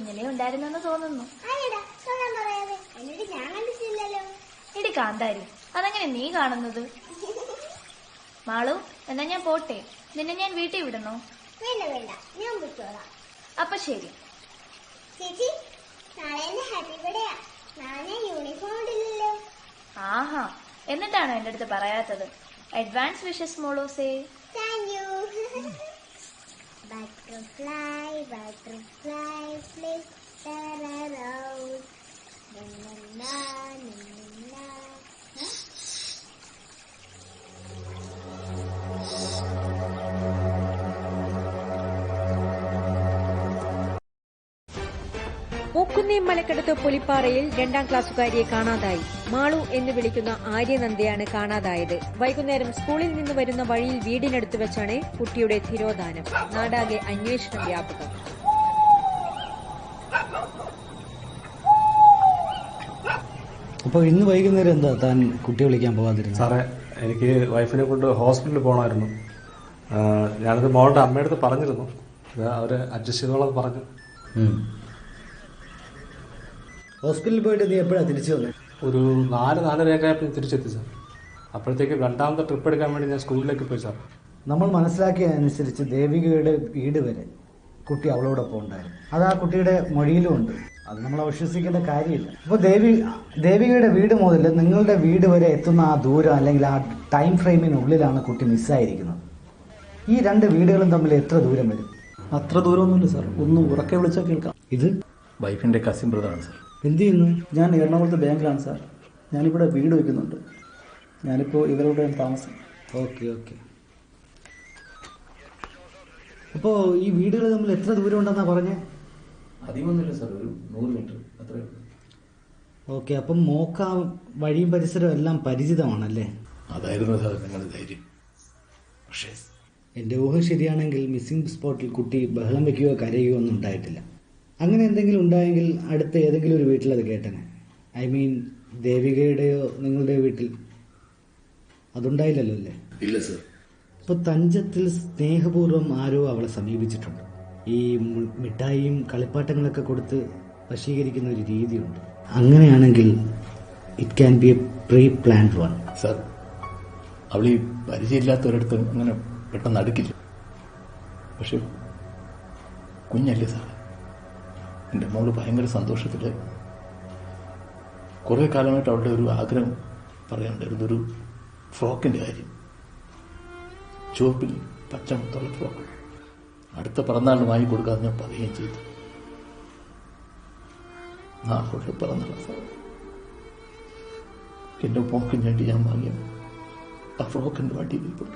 കുഞ്ഞിലേ ഉണ്ടായിരുന്നെന്ന് തോന്നുന്നു. എടി കാന്താരി, അതെങ്ങനെ നീ കാണുന്നത്? മാളു, എന്നാ ഞാൻ പോട്ടെ. നിന്നെ ഞാൻ വീട്ടിൽ വിടണോ? വേണ്ട വേണ്ട, ഞാൻ വിട്ടോളാം. അപ്പൊ ശരി. ചേച്ചി, നാളെ എന്റെ ഹാപ്പി ബർത്ത്ഡേയാ. നാളെ യൂണിഫോം ഇടില്ലല്ലോ. ആഹാ, എന്നിട്ടാണോ എന്റെ അടുത്ത് പറയാത്തത്? അഡ്വാൻസ് വിഷസ് മോളൂസേ. Thank you. Butterfly butterfly flitter around. മൂക്കുന്നേം മലക്കടുത്ത് പുലിപ്പാറയിൽ 2ാം ക്ലാസ്സുകാരിയെ കാണാതായി. മാളു എന്ന് വിളിക്കുന്ന ആര്യനന്ദയാണ് കാണാതായത്. വൈകുന്നേരം സ്കൂളിൽ നിന്ന് വരുന്ന വഴിയിൽ വീടിനടുത്ത് വെച്ചാണ് കുട്ടിയുടെ തിരോധാനം. നാടാകെ അന്വേഷണം വ്യാപകം. അപ്പോൾ ഇന്ന് വൈകുന്നേരം എന്താ താൻ കുട്ടി വിളിക്കാൻ പോകാതിരുന്നത്? സാറേ, എനിക്ക് വൈഫിനെ കൊണ്ട് ഹോസ്പിറ്റലിൽ പോകണമായിരുന്നു. ഞാനത് മോളുടെ അമ്മയുടെ അടുത്ത് പറഞ്ഞിരുന്നു. അവർ അഡ്ജസ്റ്റ് ചെയ്തോളാം പറഞ്ഞു. ഹോസ്പിറ്റലിൽ പോയിട്ട് നീ എപ്പോഴാണ് തിരിച്ചു വന്നത്? ഒരു 4-4:30 ആയപ്പോൾ തിരിച്ചെത്തി സാർ. അപ്പോഴത്തേക്ക് 2ാമത്തെ ട്രിപ്പ് എടുക്കാൻ വേണ്ടി ഞാൻ സ്കൂളിലേക്ക് പോയി സാർ. നമ്മൾ മനസ്സിലാക്കിയതനുസരിച്ച് ദേവികയുടെ വീട് വരെ കുട്ടി അവളോടൊപ്പം ഉണ്ടായിരുന്നു. അത് ആ കുട്ടിയുടെ മൊഴിയിലും ഉണ്ട്. അത് നമ്മൾ വിശ്വസിക്കേണ്ട കാര്യമില്ല. അപ്പോൾ ദേവികയുടെ വീട് മുതൽ നിങ്ങളുടെ വീട് വരെ എത്തുന്ന ആ ദൂരം അല്ലെങ്കിൽ ആ ടൈം ഫ്രെയിമിനുള്ളിലാണ് കുട്ടി മിസ്സായിരിക്കുന്നത്. ഈ 2 വീടുകളും തമ്മിൽ എത്ര ദൂരം വരും? അത്ര ദൂരമൊന്നുമില്ല സാർ. ഒന്ന് ഉറക്കെ വിളിച്ചാൽ കേൾക്കാം. ഇത് വൈഫിൻ്റെ കസിൻ ബ്രദറാണ് സാർ. എന്ത് ചെയ്യുന്നു? ഞാൻ എറണാകുളത്ത് ബാങ്കിലാണ് സാർ. ഞാനിവിടെ വീട് വയ്ക്കുന്നുണ്ട്. ഞാനിപ്പോൾ ഇവരോടെയാണ് താമസം. ഓക്കെ. അപ്പോൾ ഈ വീടുകൾ തമ്മിൽ എത്ര ദൂരം ഉണ്ടെന്നാണ് പറഞ്ഞത്? അധികമൊന്നുമില്ല സാർ, ഒരു 100 മീറ്റർ അത്രയേ ഉള്ളൂ. ഓക്കെ. അപ്പം മോക്ക വഴിയും പരിസരവും എല്ലാം പരിചിതമാണല്ലേ? അതായിരുന്നു സാർ നിങ്ങളുടെ ധൈര്യം. പക്ഷേ എൻ്റെ ഊഹം ശരിയാണെങ്കിൽ മിസ്സിംഗ് സ്പോട്ടിൽ കുട്ടി ബഹളം വയ്ക്കുകയോ കരയുകയോ ഒന്നും ഉണ്ടായിട്ടില്ല. അങ്ങനെ എന്തെങ്കിലും ഉണ്ടായെങ്കിൽ അടുത്ത ഏതെങ്കിലും ഒരു വീട്ടിൽ അത് കേട്ടനെ. ഐ മീൻ ദേവികയുടെയോ നിങ്ങളുടെയോ വീട്ടിൽ അതുണ്ടായില്ലല്ലോ അല്ലേ? ഇല്ല സാർ. ഇപ്പോൾ തഞ്ചത്തിൽ സ്നേഹപൂർവ്വം ആരോ അവളെ സമീപിച്ചിട്ടുണ്ട്. ഈ മിഠായിയും കളിപ്പാട്ടങ്ങളൊക്കെ കൊടുത്ത് വശീകരിക്കുന്ന ഒരു രീതിയുണ്ട്. അങ്ങനെയാണെങ്കിൽ it can be A pre planned one. Sir, അവൾ ഈ പരിചയമില്ലാത്തവരടുത്ത് അങ്ങനെ പെട്ടെന്ന് അടുക്കില്ല. പക്ഷെ കുഞ്ഞല്ലേ സാർ. എൻ്റെ മോള് ഭയങ്കര സന്തോഷത്തിൽ കുറേ കാലമായിട്ട് അവളുടെ ഒരു ആഗ്രഹം പറയാനുണ്ടായിരുന്നു. ഒരു ഫ്രോക്കിൻ്റെ കാര്യം, ചുവപ്പിൽ പച്ച മുത്തുള്ള ഫ്രോക്ക്. അടുത്ത പിറന്നാളിന് വാങ്ങിക്കൊടുക്കാതെ ഞാൻ പറയുകയും ചെയ്തു. അവളുടെ പിറന്നാൾ സാർ. എൻ്റെ മോക്കിന് വേണ്ടി ഞാൻ വാങ്ങിയ ആ ഫ്രോക്കിൻ്റെ വണ്ടിയിൽ പോയി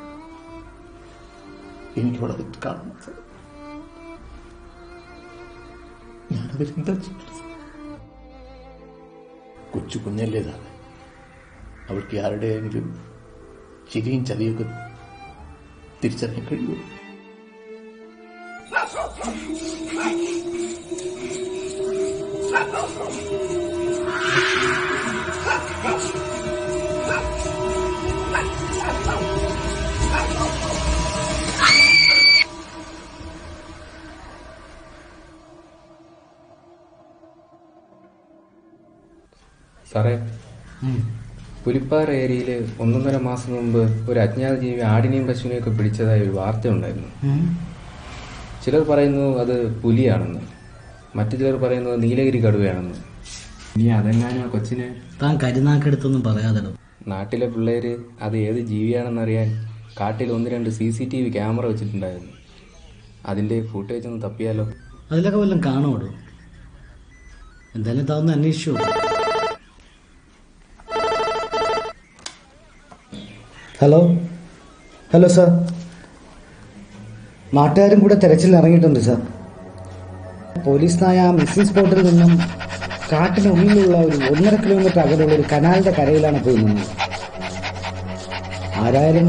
എനിക്കവിടെ അത് കാണണം സാർ. ഞാനതിലെന്താ ചെയ്തത്? കൊച്ചു കുഞ്ഞല്ലേ സാറേ. അവൾക്ക് ആരുടെയെങ്കിലും ചിരിയും ചതിയൊക്കെ തിരിച്ചറിയാൻ കഴിയുമോ? സാറേ, പുലിപ്പാറ ഏരിയയിൽ 1.5 മാസം മുമ്പ് ഒരു അജ്ഞാത ജീവി ആടിനെയും പശുവിനെയൊക്കെ പിടിച്ചതായി ഒരു വാർത്തയുണ്ടായിരുന്നു. ചിലർ പറയുന്നു അത് പുലിയാണെന്ന്, മറ്റു ചിലർ പറയുന്നത് നീലഗിരി കടുവയാണെന്ന്. ഇനി അതെങ്ങാനും കൊച്ചിനെ താൻ കരുനാക്കെടുത്തൊന്നും പറയാതെ. നാട്ടിലെ പിള്ളേര് അത് ഏത് ജീവിയാണെന്നറിയാൻ കാട്ടിൽ 1-2 CCTV ക്യാമറ വെച്ചിട്ടുണ്ടായിരുന്നു. അതിന്റെ ഫുട്ടേജ് ഒന്ന് തപ്പിയാലോ? അതിലൊക്കെ വല്ലതും കാണുമോ? എന്തായാലും താന്ന് അന്വേഷിച്ചു. ഹലോ സാർ, നാട്ടുകാരും കൂടെ തെരച്ചിൽ ഇറങ്ങിയിട്ടുണ്ട് സാർ. പോലീസ് നായ ആ മിസ്സിംഗ് സ്പോട്ടിൽ നിന്നും കാട്ടിനുള്ളിലുള്ള ഒരു 1.5 കിലോമീറ്റർ അകലെയുള്ള ഒരു കനാലിന്റെ കരയിലാണ് പോയി നിന്നത്. ആരായാലും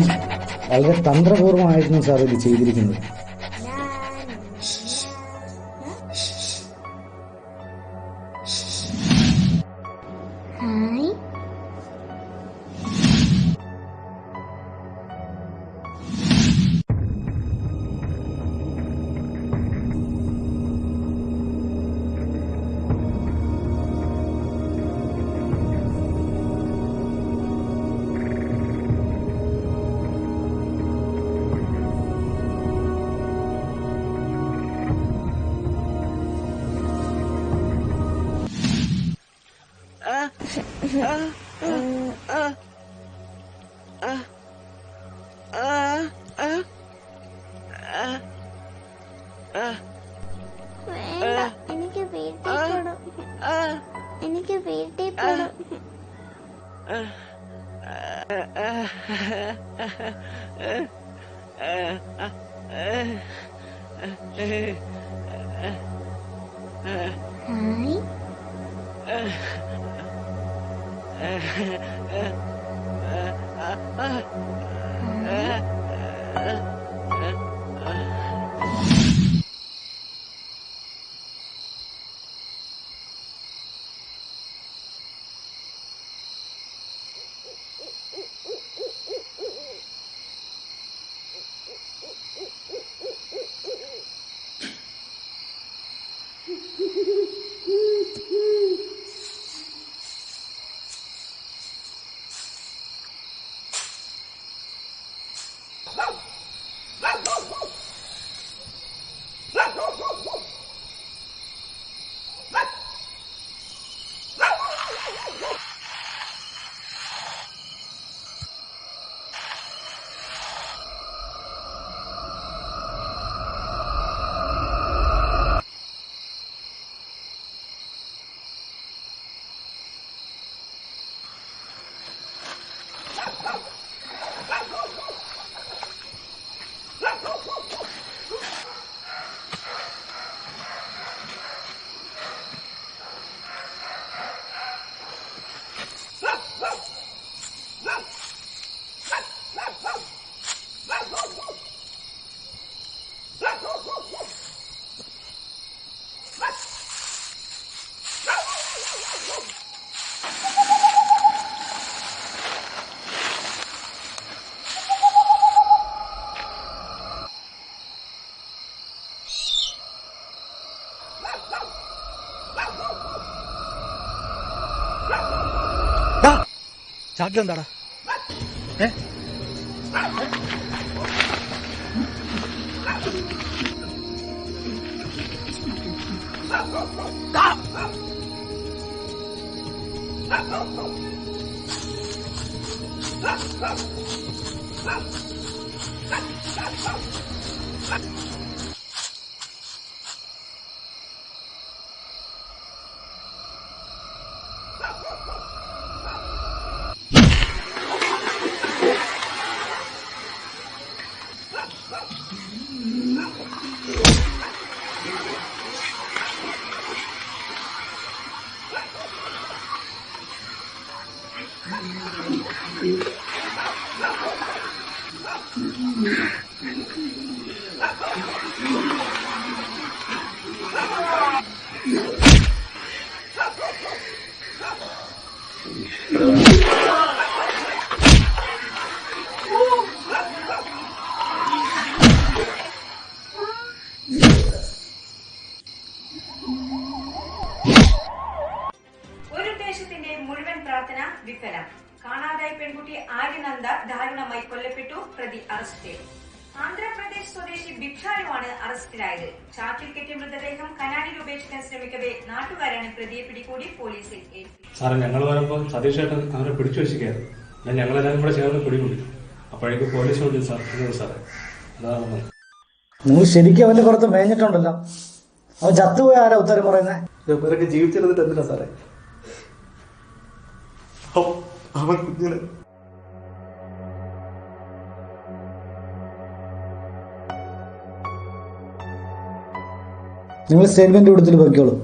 വളരെ തന്ത്രപൂർവ്വമായിരുന്നു സാർ ഇത് ചെയ്തിരിക്കുന്നത്. വേണ്ട, എനിക്ക് വീട്ടിൽ പോണം. എനിക്ക് വീട്ടിൽ പോണം. ഹായ്. ചാക്കിലെന്താടാ? ഒരു ദേശത്തിന്റെ മുഴുവൻ പ്രാർത്ഥന വിഫലം. കാണാതായ പെൺകുട്ടി ആര്യനന്ദ ദാരുണമായി കൊല്ലപ്പെട്ടു. പ്രതി അറസ്റ്റിൽ. ആന്ധ്രാപ്രദേശ് സ്വദേശി ഭിക്ഷാരുവാണ് അറസ്റ്റിലായത്. ചാക്കിൽ കെട്ടിയ മൃതദേഹം കനാലിൽ ഉപേക്ഷിക്കാൻ ശ്രമിക്കവേ നാട്ടുകാരാണ് പ്രതിയെ പിടികൂടി പോലീസിൽ ഏൽപ്പിച്ചത്. സാറേ, ഞങ്ങൾ വരുമ്പോൾ സതീഷ് ചേട്ടൻ അവനെ പിടിച്ചു വെച്ചിരിക്കുകയായിരുന്നു. ഞാൻ ഞങ്ങളെല്ലാവരും കൂടെ ചേർന്ന് പിടികൂടി. അപ്പോഴേക്കും പോലീസ് വിളിച്ചു സാറേ. അതാണ് നിങ്ങൾ ശരിക്കും അവന്റെ പുറത്ത് മേഞ്ഞിട്ടുണ്ടല്ലോ. അവൻ ചത്തുപോയ ആരാ ഉത്തരം പറയുന്നേ? ഇവരൊക്കെ ജീവിച്ചിരുന്നിട്ട് എന്തിനാ സാറേ? അവൻ കുഞ്ഞിന് നിങ്ങൾ സ്റ്റേറ്റ്മെന്റ് കൊടുത്തിട്ട് പൊയ്ക്കോളൂ.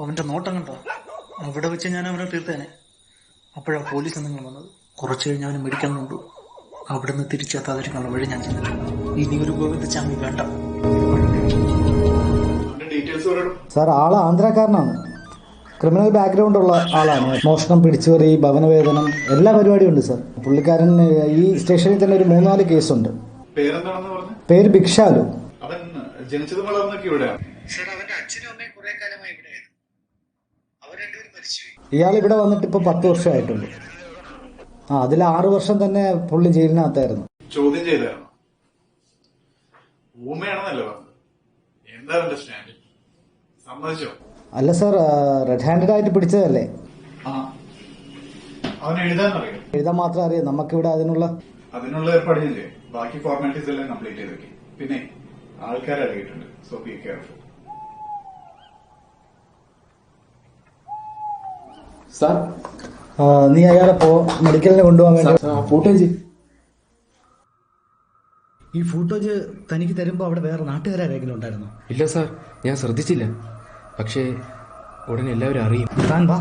അവന്റെ നോട്ടം കണ്ടോ? അവിടെ വെച്ച് ഞാൻ അവനെ തീർത്തേനെ. അപ്പോഴാണ് പോലീസ് നിങ്ങൾ വന്നത്. കുറച്ചു കഴിഞ്ഞ് അവന് മെഡിക്കൽ കൊണ്ടു. അവിടെ നിന്ന് തിരിച്ചെത്താതിരിക്കാനുള്ള വഴി ഞാൻ ചിന്തിച്ചു. ഇനി ഒരു ഗോവിന്ദച്ചാമി വേണ്ട. സാർ, ആള് ആന്ധ്രാക്കാരനാണ്. ക്രിമിനൽ ബാക്ക്ഗ്രൗണ്ട് ഉള്ള ആളാണ്. മോഷണം, പിടിച്ചുപറി, ഭവനവേതനം എല്ലാ പരിപാടിയും ഉണ്ട് സാർ. പുള്ളിക്കാരൻ ഈ സ്റ്റേഷനിൽ തന്നെ ഒരു 3-4 കേസുണ്ട്. പേരെന്താണെന്ന് പറഞ്ഞു? പേര് ഭിക്ഷാലു. അവൻ ജനിച്ചതും വളർന്നൊക്കെ ഇവിടെയാണ്. ഇയാൾ ഇവിടെ വന്നിട്ട് ഇപ്പൊ 10 വർഷമായിട്ടുണ്ട്. അതിൽ 6 വർഷം തന്നെ പുള്ളി ജയിലിനകത്തായിരുന്നു. ചോദ്യം ചെയ്തായിരുന്നു. ഊമയാണെന്നല്ലേ പറഞ്ഞത്? എന്താ അവന്റെ സ്റ്റാൻഡ്? സമ്മതിച്ചോ? അല്ല സാർ, റെഡ് ഹാൻഡഡ് ആയിട്ട് പിടിച്ചതല്ലേ. അവൻ എഴുതാനറിയോ? എഴുതാൻ മാത്രം അറിയാം. നമുക്കിവിടെ അതിനുള്ള ഏർപ്പാട് ഞാൻ ചെയ്യും. ബാക്കി ഫോർമാലിറ്റീസ് എല്ലാം കംപ്ലീറ്റ് ചെയ്ത് വെക്കും. പിന്നെ ആൾക്കാരെ അറിയിട്ടുണ്ട്. So be careful. സാർ, നീ അയാളെ മെഡിക്കലിന് കൊണ്ടുപോകാൻ വേണ്ടി ഫൂട്ടേജ്. ഈ ഫൂട്ടേജ് തനിക്ക് തരുമ്പോ അവിടെ വേറെ നാട്ടുകാരെങ്കിലും ഉണ്ടായിരുന്നു? ഇല്ല സാർ, ഞാൻ ശ്രദ്ധിച്ചില്ല. പക്ഷേ ഉടനെ എല്ലാവരും അറിയും. താൻ വാ.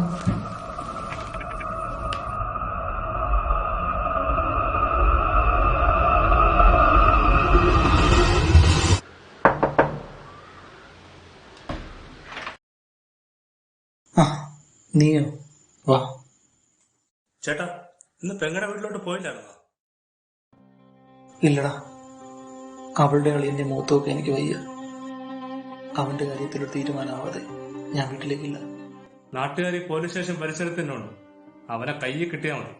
നീയോ? വാ. ചേട്ടാ, ഇന്ന് പെങ്ങടെ വീട്ടിലോട്ട് പോയില്ലായിരുന്നോ? ഇല്ലടാ, അവളുടെ കളിന്റെ മൂത്തൊക്കെ എനിക്ക് വയ്യ. അവന്റെ കാര്യത്തിലൊരു തീരുമാനമാവാതെ ഞാൻ വീട്ടിലേക്കില്ല. നാട്ടുകാർ പോലീസ് സ്റ്റേഷൻ പരിസരത്തിനുണ്ട്. അവനെ കയ്യിൽ കിട്ടിയാൽ മതി.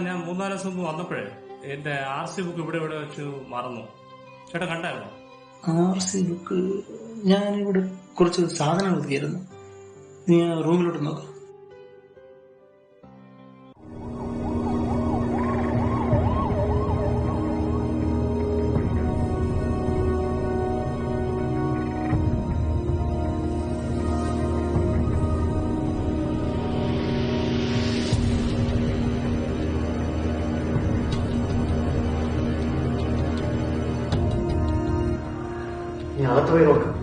ഞാൻ 3-4 ദിവസം മുമ്പ് വന്നപ്പോഴേ എന്റെ RC ബുക്ക് ഇവിടെ വെച്ച് മറന്നു. ചേട്ടാ കണ്ടായിരുന്നോ? RC ബുക്ക് ഞാനിവിടെ കുറച്ച് സാധനങ്ങൾ ഒതുക്കിയായിരുന്നു. നീ റൂമിലോട്ട് നോക്കാം. നീ അകത്ത് പോയി നോക്കാം.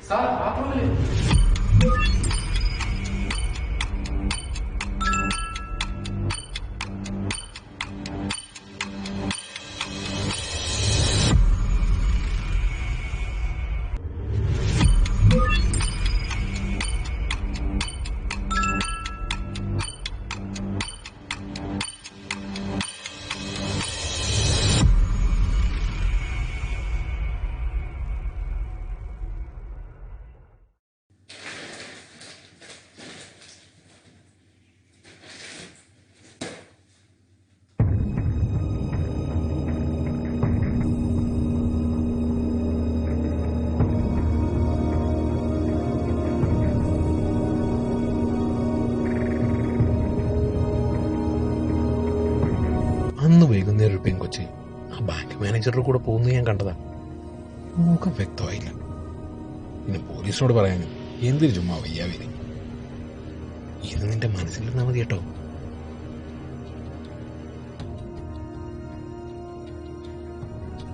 സാർ, ബാത്റൂമില്. അന്ന് വൈകുന്നേരം ഒരു പെൺകൊച്ച് ആ ബാങ്ക് മാനേജറുടെ കൂടെ പോകുന്നത് ഞാൻ കണ്ടതാ. മുഖം വ്യക്തമായില്ല. പിന്നെ പോലീസിനോട് പറയാനും എന്തൊരു ചുമ്മാ വയ്യാവിന്. ഇത് നിന്റെ മനസ്സിലിരുന്നാ മതി കേട്ടോ.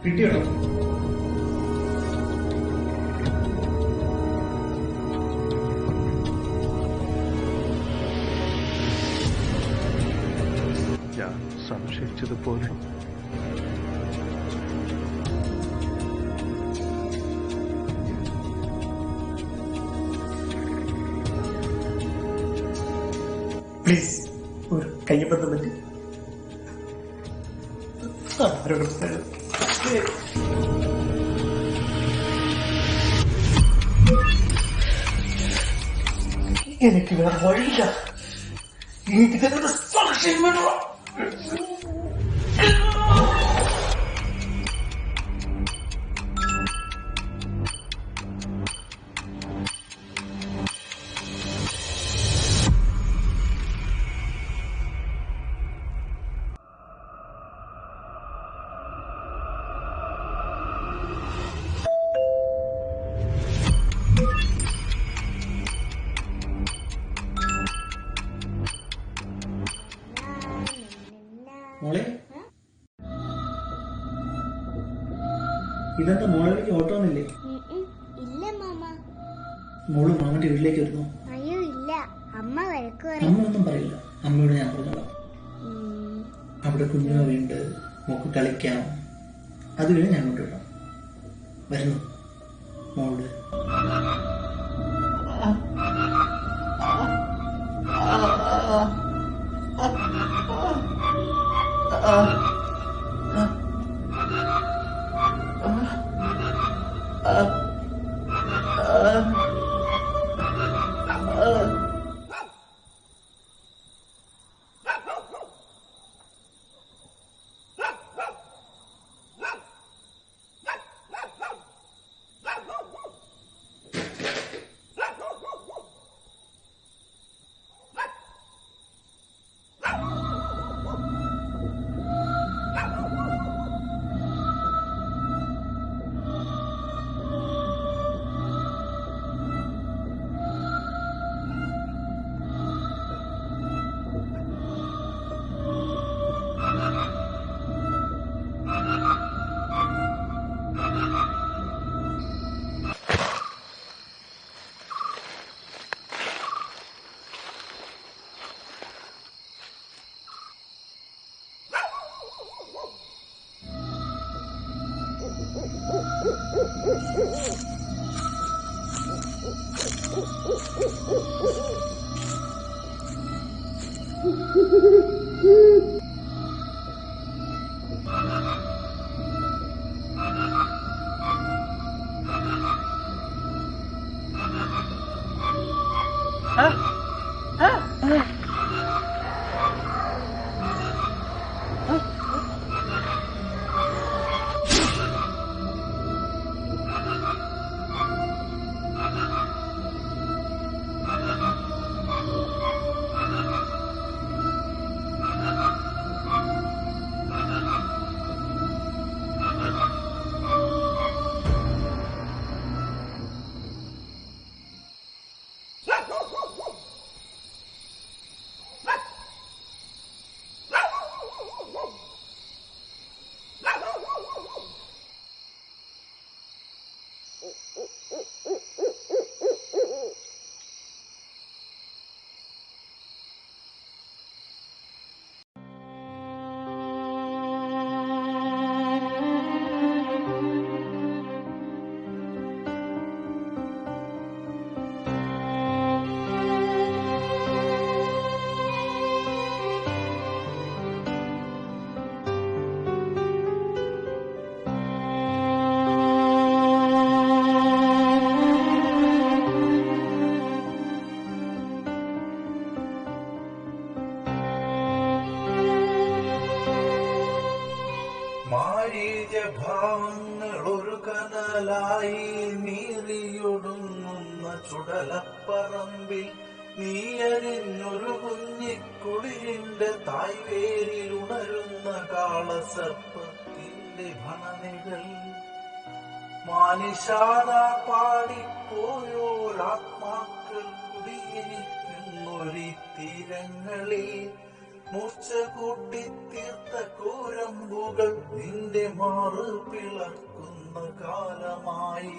കിട്ടിയോ? സംശയിച്ചതുപോലെ പ്ലീസ് ഒരു കയ്യബദ്ധം പറ്റി. എനിക്ക് വേറെ വഴിയില്ല. എനിക്ക് തന്നെ സാക്ഷ്യം വേണം. മോളെ, ഇതെന്താ മോളിലേക്ക് ഓട്ടോ ഒന്നില്ലേ? ഇല്ല മാമ. മോള് മാമന്റെ വീട്ടിലേക്ക് വരുന്നു. അയ്യോ ഇല്ല, അമ്മ വഴക്ക് പറയും. അമ്മ ഒന്നും പറയില്ല. അമ്മയോട് ഞാൻ പറഞ്ഞോളാം. അവിടെ കുഞ്ഞുണ്ട്, മോക്ക് കളിക്കാം. അത് കഴിഞ്ഞ് ഞാൻ കൊണ്ടുവിടാം. വരുന്നു മോള്. മാരീചഭാവങ്ങൾ ഒരു കനലായി നീറിയൊടുങ്ങുന്ന ചുടലപ്പറമ്പിൽ നീയരിഞ്ഞൊരു കുഞ്ഞിക്കുളിരിന്റെ തായ്വേരിലുണരുന്ന കാളസർപ്പത്തിന്റെ ഭണനികൾ മാനിഷാദ പാടിപ്പോയോരാത്മാക്കൾ കുടിയിരിക്കുന്നൊരി തീരങ്ങളിൽ മൂർച്ച കൂട്ടി തീർത്ത കൂരമ്പുകൾ നിന്റെ മാറ് പിളർക്കുന്ന കാലമായി